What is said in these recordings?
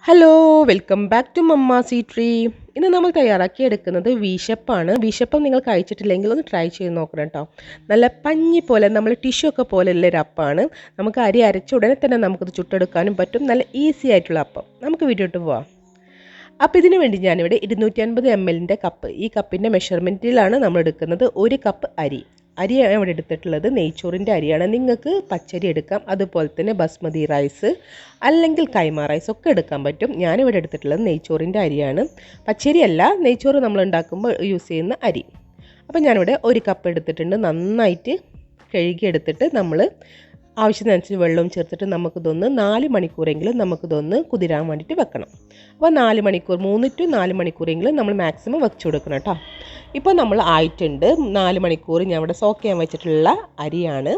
Hello welcome back to Mamma's Eatery. ഇന്ന് നമ്മൾ തയ്യാറാക്കിയെടുക്കുന്നത് വീശപ്പാണ്. വീശപ്പം നിങ്ങൾ കഴിച്ചിട്ടില്ലെങ്കിൽ ഒന്ന് ട്രൈ ചെയ്ത് നോക്കണം കേട്ടോ. നല്ല പഞ്ഞി പോലെ നമ്മൾ ടിഷ്യൂ ഒക്കെ പോലെയുള്ള ഒരു അപ്പമാണ്. നമുക്ക് അരി അരച്ച ഉടനെ തന്നെ നമുക്കത് ചുട്ടെടുക്കാനും പറ്റും. നല്ല ഈസി ആയിട്ടുള്ള അപ്പം. നമുക്ക് വീഡിയോട്ട് പോവാം. അപ്പോൾ ഇതിനു വേണ്ടി ഞാനിവിടെ 250 ml കപ്പ്, ഈ കപ്പിൻ്റെ മെഷർമെൻറ്റിലാണ് നമ്മൾ എടുക്കുന്നത്. 1 കപ്പ് അരിയാണ് ഇവിടെ എടുത്തിട്ടുള്ളത്. നെയ്ച്ചോറിൻ്റെ അരിയാണ്. നിങ്ങൾക്ക് പച്ചരി എടുക്കാം, അതുപോലെ തന്നെ ബസ്മതി റൈസ് അല്ലെങ്കിൽ കൈമ റൈസ് ഒക്കെ എടുക്കാൻ പറ്റും. ഞാനിവിടെ എടുത്തിട്ടുള്ളത് നെയ്ച്ചോറിൻ്റെ അരിയാണ്. പച്ചരി അല്ല, നെയ്ച്ചോറ് നമ്മൾ ഉണ്ടാക്കുമ്പോൾ യൂസ് ചെയ്യുന്ന അരി. അപ്പോൾ ഞാനിവിടെ 1 കപ്പ് എടുത്തിട്ടുണ്ട്. നന്നായിട്ട് കഴുകിയെടുത്തിട്ട് നമ്മൾ ആവശ്യത്തിനനുസരിച്ച് വെള്ളവും ചേർത്തിട്ട് നമുക്കിതൊന്ന് 4 മണിക്കൂറെങ്കിലും നമുക്കിതൊന്ന് കുതിരാൻ വേണ്ടിയിട്ട് വെക്കണം. അപ്പോൾ 4 മണിക്കൂർ, 3 to 4 മണിക്കൂറെങ്കിലും നമ്മൾ മാക്സിമം വെച്ച് കൊടുക്കണം കേട്ടോ. ഇപ്പോൾ നമ്മൾ ആയിട്ടുണ്ട്. 4 മണിക്കൂർ ഞാൻ ഇവിടെ സോക്ക് ചെയ്യാൻ വെച്ചിട്ടുള്ള അരിയാണ്.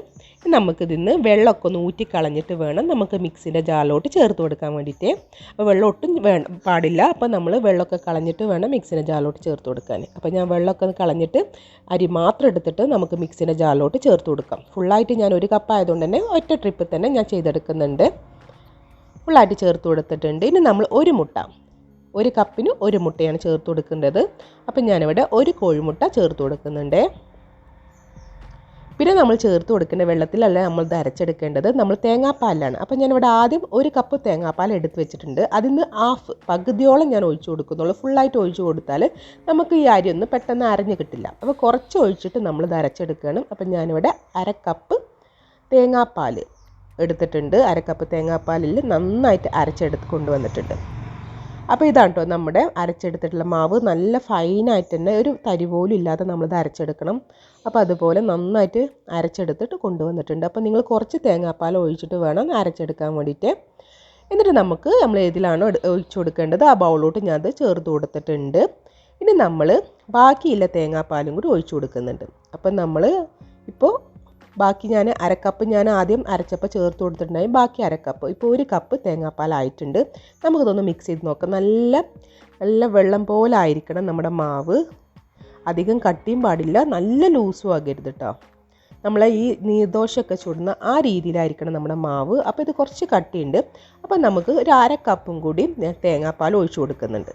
നമുക്കിതിന്ന് വെള്ളമൊക്കെ ഒന്ന് ഊറ്റിക്കളഞ്ഞിട്ട് വേണം നമുക്ക് മിക്സിൻ്റെ ജാറിലോട്ട് ചേർത്ത് കൊടുക്കാൻ വേണ്ടിയിട്ട്. അപ്പോൾ വെള്ളം ഒട്ടും പാടില്ല. അപ്പോൾ നമ്മൾ വെള്ളമൊക്കെ കളഞ്ഞിട്ട് വേണം മിക്സിൻ്റെ ജാറിലോട്ട് ചേർത്ത് കൊടുക്കാൻ. അപ്പോൾ ഞാൻ വെള്ളമൊക്കെ കളഞ്ഞിട്ട് അരി മാത്രം എടുത്തിട്ട് നമുക്ക് മിക്സിൻ്റെ ജാറിലോട്ട് ചേർത്ത് കൊടുക്കാം. ഫുള്ളായിട്ട് ഞാൻ 1 കപ്പ് ആയതുകൊണ്ട് തന്നെ ഒറ്റ ട്രിപ്പിൽ തന്നെ ഞാൻ ചെയ്തെടുക്കുന്നുണ്ട്. ഫുള്ളായിട്ട് ചേർത്ത് കൊടുത്തിട്ടുണ്ട്. ഇനി നമ്മൾ 1 കപ്പിന് 1 മുട്ടയാണ് ചേർത്ത് കൊടുക്കേണ്ടത്. അപ്പം ഞാനിവിടെ 1 കോഴിമുട്ട ചേർത്ത് കൊടുക്കുന്നുണ്ട്. പിന്നെ നമ്മൾ ചേർത്ത് കൊടുക്കേണ്ട വെള്ളത്തിലല്ല നമ്മൾ ഇത് അരച്ചെടുക്കേണ്ടത്, നമ്മൾ തേങ്ങാപ്പാലാണ്. അപ്പം ഞാനിവിടെ ആദ്യം 1 കപ്പ് തേങ്ങാപ്പാൽ എടുത്ത് വെച്ചിട്ടുണ്ട്. അതിൽ നിന്ന് പകുതിയോളം ഞാൻ ഒഴിച്ചു കൊടുക്കുന്നുള്ളൂ. ഫുള്ളായിട്ട് ഒഴിച്ചു കൊടുത്താൽ നമുക്ക് ഈ അരി ഒന്ന് പെട്ടെന്ന് അരഞ്ഞ് കിട്ടില്ല. അപ്പോൾ കുറച്ച് ഒഴിച്ചിട്ട് നമ്മളിത് അരച്ചെടുക്കണം. അപ്പം ഞാനിവിടെ 1/2 കപ്പ് തേങ്ങാപ്പാൽ എടുത്തിട്ടുണ്ട്. 1/2 കപ്പ് തേങ്ങാപ്പാലിൽ നന്നായിട്ട് അരച്ചെടുത്ത് കൊണ്ടുവന്നിട്ടുണ്ട്. അപ്പോൾ ഇതാണ് കേട്ടോ നമ്മുടെ അരച്ചെടുത്തിട്ടുള്ള മാവ്. നല്ല ഫൈനായിട്ട് തന്നെ, ഒരു തരി പോലും ഇല്ലാതെ നമ്മളിത് അരച്ചെടുക്കണം. അപ്പോൾ അതുപോലെ നന്നായിട്ട് അരച്ചെടുത്തിട്ട് കൊണ്ടുവന്നിട്ടുണ്ട്. അപ്പോൾ നിങ്ങൾ കുറച്ച് തേങ്ങാപ്പാൽ ഒഴിച്ചിട്ട് വേണം അരച്ചെടുക്കാൻ വേണ്ടിയിട്ട്. എന്നിട്ട് നമ്മൾ ഏതിലാണോ ഒഴിച്ചു കൊടുക്കേണ്ടത് ആ ബൗളിലോട്ട് ഞാൻ അത് ചേർത്ത് കൊടുത്തിട്ടുണ്ട്. ഇനി നമ്മൾ ബാക്കിയുള്ള തേങ്ങാപ്പാലും കൂടി ഒഴിച്ചു കൊടുക്കുന്നുണ്ട്. അപ്പം നമ്മൾ ഇപ്പോൾ ബാക്കി ഞാൻ 1/2 കപ്പ് ഞാൻ ആദ്യം അരച്ചപ്പോൾ ചേർത്ത് കൊടുത്തിട്ടുണ്ടായി. ബാക്കി 1/2 കപ്പ്, ഇപ്പോൾ 1 കപ്പ് തേങ്ങാപ്പാലായിട്ടുണ്ട്. നമുക്കിതൊന്ന് മിക്സ് ചെയ്ത് നോക്കാം. നല്ല വെള്ളം പോലെ ആയിരിക്കണം നമ്മുടെ മാവ്. അധികം കട്ടിയും പാടില്ല, നല്ല ലൂസും ആകരുത് കേട്ടോ. നമ്മളെ ഈ നീർദോശയൊക്കെ ചുടുന്ന ആ രീതിയിലായിരിക്കണം നമ്മുടെ മാവ്. അപ്പോൾ ഇത് കുറച്ച് കട്ടിയുണ്ട്. അപ്പോൾ നമുക്ക് ഒരു 1/2 കപ്പും കൂടി ഞാൻ തേങ്ങാപ്പാൽ ഒഴിച്ചു കൊടുക്കുന്നുണ്ട്.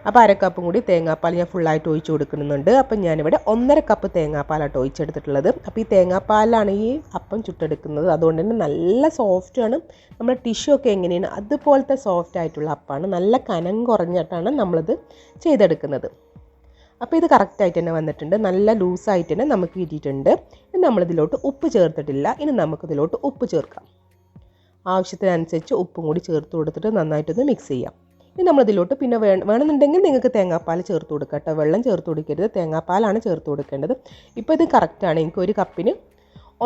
അപ്പോൾ 1/2 കപ്പും കൂടി തേങ്ങാപ്പാൽ ഞാൻ ഫുള്ളായിട്ട് ഒഴിച്ചു കൊടുക്കുന്നുണ്ട്. അപ്പം ഞാനിവിടെ 1.5 കപ്പ് തേങ്ങാപ്പാലായിട്ട് ഒഴിച്ചെടുത്തിട്ടുള്ളത്. അപ്പോൾ ഈ തേങ്ങാപ്പാലാണ് ഈ അപ്പം ചുട്ടെടുക്കുന്നത്. അതുകൊണ്ട് തന്നെ നല്ല സോഫ്റ്റാണ്. നമ്മുടെ ടിഷ്യൂ ഒക്കെ എങ്ങനെയാണ് അതുപോലത്തെ സോഫ്റ്റ് ആയിട്ടുള്ള അപ്പമാണ്. നല്ല കനം കുറഞ്ഞിട്ടാണ് നമ്മളിത് ചെയ്തെടുക്കുന്നത്. അപ്പോൾ ഇത് കറക്റ്റായിട്ട് തന്നെ വന്നിട്ടുണ്ട്. നല്ല ലൂസായിട്ട് തന്നെ നമുക്ക് കിട്ടിയിട്ടുണ്ട്. ഇനി നമ്മളിതിലോട്ട് ഉപ്പ് ചേർത്തിട്ടില്ല. ഇനി നമുക്കിതിലോട്ട് ഉപ്പ് ചേർക്കാം. ആവശ്യത്തിനനുസരിച്ച് ഉപ്പും കൂടി ചേർത്ത് കൊടുത്തിട്ട് നന്നായിട്ടൊന്ന് മിക്സ് ചെയ്യാം. ഇനി നമ്മളിതിലോട്ട് പിന്നെ വേണമെന്നുണ്ടെങ്കിൽ നിങ്ങൾക്ക് തേങ്ങാപ്പാൽ ചേർത്ത് കൊടുക്കാം കേട്ടോ. വെള്ളം ചേർത്ത് കൊടുക്കരുത്, തേങ്ങാപ്പാലാണ് ചേർത്ത് കൊടുക്കേണ്ടത്. ഇപ്പോൾ ഇത് കറക്റ്റാണ്. എനിക്ക് 1 കപ്പിന്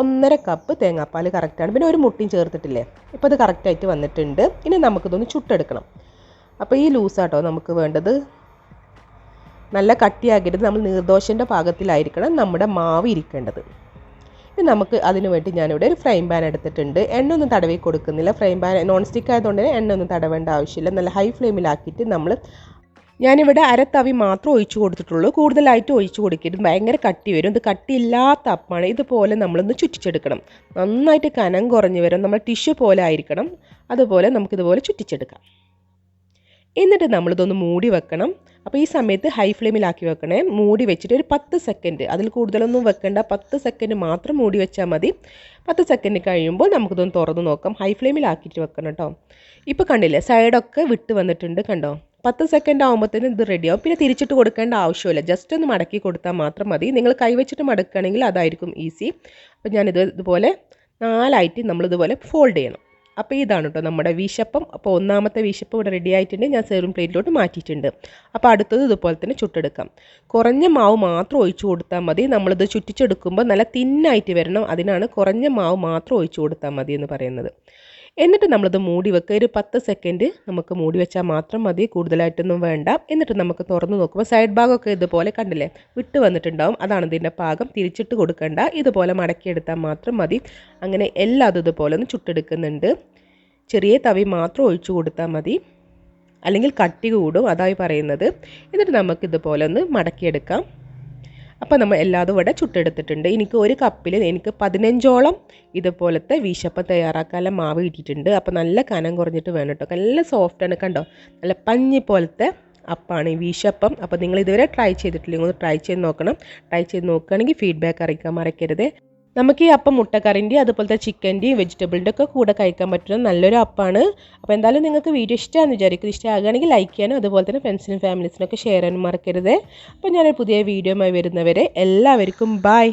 1.5 കപ്പ് തേങ്ങാപ്പാൽ കറക്റ്റാണ്. പിന്നെ 1 മുട്ടയും ചേർത്തിട്ടില്ലേ. ഇപ്പോൾ ഇത് കറക്റ്റായിട്ട് വന്നിട്ടുണ്ട്. ഇനി നമുക്കിതൊന്ന് ചുട്ടെടുക്കണം. അപ്പോൾ ഈ ലൂസാട്ടോ നമുക്ക് വേണ്ടത്. നല്ല കട്ടിയാകരുത്. നമ്മൾ നീർദോശൻ്റെ പാകത്തിലായിരിക്കണം നമ്മുടെ മാവ് ഇരിക്കേണ്ടത്. നമുക്ക് അതിന് വേണ്ടി ഞാനിവിടെ ഒരു ഫ്രൈ പാൻ എടുത്തിട്ടുണ്ട്. എണ്ണ ഒന്നും തടവി കൊടുക്കുന്നില്ല. ഫ്രൈ പാൻ നോൺ സ്റ്റിക്ക് ആയതുകൊണ്ട് തന്നെ എണ്ണ ഒന്നും തടവേണ്ട ആവശ്യമില്ല. നല്ല ഹൈ ഫ്ലെയിമിലാക്കിയിട്ട് ഞാനിവിടെ 1/2 തവി മാത്രം ഒഴിച്ചു കൊടുത്തിട്ടുള്ളൂ. കൂടുതലായിട്ട് ഒഴിച്ചു കൊടുക്കരുത്, ഭയങ്കര കട്ടി വരും. ഇത് കട്ടിയില്ലാത്ത അപ്പമാണ്. ഇതുപോലെ നമ്മളൊന്ന് ചുറ്റിച്ചെടുക്കണം. നന്നായിട്ട് കനം കുറഞ്ഞ് വരും. നമ്മൾ ടിഷ്യൂ പോലെ ആയിരിക്കണം. അതുപോലെ നമുക്കിതുപോലെ ചുറ്റിച്ചെടുക്കാം. എന്നിട്ട് നമ്മളിതൊന്ന് മൂടി വെക്കണം. അപ്പോൾ ഈ സമയത്ത് ഹൈ ഫ്ലെയിമിലാക്കി വെക്കണേ. മൂടി വെച്ചിട്ട് ഒരു 10 സെക്കൻഡ്, അതിൽ കൂടുതലൊന്നും വെക്കേണ്ട, 10 സെക്കൻഡ് മാത്രം മൂടി വെച്ചാൽ മതി. 10 സെക്കൻഡ് കഴിയുമ്പോൾ നമുക്കിതൊന്ന് തുറന്ന് നോക്കാം. ഹൈ ഫ്ലെയിമിലാക്കിയിട്ട് വെക്കണം കേട്ടോ. ഇപ്പോൾ കണ്ടില്ലേ, സൈഡൊക്കെ വിട്ട് വന്നിട്ടുണ്ട്, കണ്ടോ. 10 സെക്കൻഡ് ആകുമ്പോഴത്തേനും ഇത് റെഡിയാവും. പിന്നെ തിരിച്ചിട്ട് കൊടുക്കേണ്ട ആവശ്യമില്ല. ജസ്റ്റ് ഒന്ന് മടക്കി കൊടുത്താൽ മാത്രം മതി. നിങ്ങൾ കൈവച്ചിട്ട് മടക്കുകയാണെങ്കിൽ അതായിരിക്കും ഈസി. അപ്പോൾ ഇതുപോലെ 4ആയിട്ട് നമ്മളിതുപോലെ ഫോൾഡ് ചെയ്യണം. അപ്പോൾ ഇതാണ് കേട്ടോ നമ്മുടെ വീശപ്പം. അപ്പോൾ 1ാമത്തെ വീശപ്പം ഇവിടെ റെഡി ആയിട്ടുണ്ട്. ഞാൻ സെർവിങ് പ്ലേറ്റിലോട്ട് മാറ്റിയിട്ടുണ്ട്. അപ്പോൾ അടുത്തത് ഇതുപോലെ തന്നെ ചുട്ടെടുക്കാം. കുറഞ്ഞ മാവ് മാത്രം ഒഴിച്ചു കൊടുത്താൽ മതി. നമ്മളിത് ചുറ്റിച്ചെടുക്കുമ്പോൾ നല്ല തിന്നായിട്ട് വരണം. അതിനാണ് കുറഞ്ഞ മാവ് മാത്രം ഒഴിച്ചു കൊടുത്താൽ മതി എന്ന് പറയുന്നത്. എന്നിട്ട് നമ്മളിത് മൂടി വെക്കുക. ഒരു 10 സെക്കൻഡ് നമുക്ക് മൂടി വെച്ചാൽ മാത്രം മതി, കൂടുതലായിട്ടൊന്നും വേണ്ട. എന്നിട്ട് നമുക്ക് തുറന്ന് നോക്കുമ്പോൾ സൈഡ് ഭാഗമൊക്കെ ഇതുപോലെ കണ്ടില്ലേ വിട്ട് വന്നിട്ടുണ്ടാവും. അതാണ് ഇതിൻ്റെ പാകം. തിരിച്ചിട്ട് കൊടുക്കണ്ട, ഇതുപോലെ മടക്കിയെടുത്താൽ മാത്രം മതി. അങ്ങനെ എല്ലാതും ഇതുപോലെ ഒന്ന് ചുട്ടെടുക്കുന്നുണ്ട്. ചെറിയ തവി മാത്രം ഒഴിച്ചു കൊടുത്താൽ മതി, അല്ലെങ്കിൽ കട്ടി കൂടും, അതായി പറയുന്നത്. എന്നിട്ട് നമുക്കിതുപോലെ ഒന്ന് മടക്കിയെടുക്കാം. അപ്പോൾ നമ്മൾ എല്ലാതും ഇവിടെ ചുട്ടെടുത്തിട്ടുണ്ട്. എനിക്ക് ഒരു കപ്പിൽ എനിക്ക് 15ഓളം ഇതുപോലത്തെ വീശപ്പം തയ്യാറാക്കാനുള്ള മാവ് കിട്ടിയിട്ടുണ്ട്. അപ്പോൾ നല്ല കനം കുറഞ്ഞിട്ട് വേണം കേട്ടോ. നല്ല സോഫ്റ്റാണ്, കണ്ടോ, നല്ല പഞ്ഞി പോലത്തെ അപ്പമാണ് ഈ വീശപ്പം. അപ്പോൾ നിങ്ങൾ ഇതുവരെ ട്രൈ ചെയ്തിട്ടില്ലെങ്കിൽ ഒന്ന് ട്രൈ ചെയ്ത് നോക്കണം. ട്രൈ ചെയ്ത് നോക്കുകയാണെങ്കിൽ ഫീഡ്ബാക്ക് അറിയിക്കാൻ മറക്കരുത്. നമുക്ക് ഈ അപ്പം മുട്ടക്കറിൻ്റെയും അതുപോലത്തെ ചിക്കൻ്റെയും വെജിറ്റബിളിൻ്റെ ഒക്കെ കൂടെ കഴിക്കാൻ പറ്റുന്ന നല്ലൊരു അപ്പമാണ്. അപ്പോൾ എന്തായാലും നിങ്ങൾക്ക് വീഡിയോ ഇഷ്ടമാണെന്ന് വിചാരിക്കും. ഇഷ്ടമാകുകയാണെങ്കിൽ ലൈക്ക് ചെയ്യാനും അതുപോലെ തന്നെ ഫ്രണ്ട്സിനും ഫാമിലീസിനൊക്കെ ഷെയർ ചെയ്യാനും മറക്കരുത്. അപ്പോൾ ഞാനൊരു പുതിയ വീഡിയോയുമായി വരുന്നവരെ എല്ലാവർക്കും ബൈ.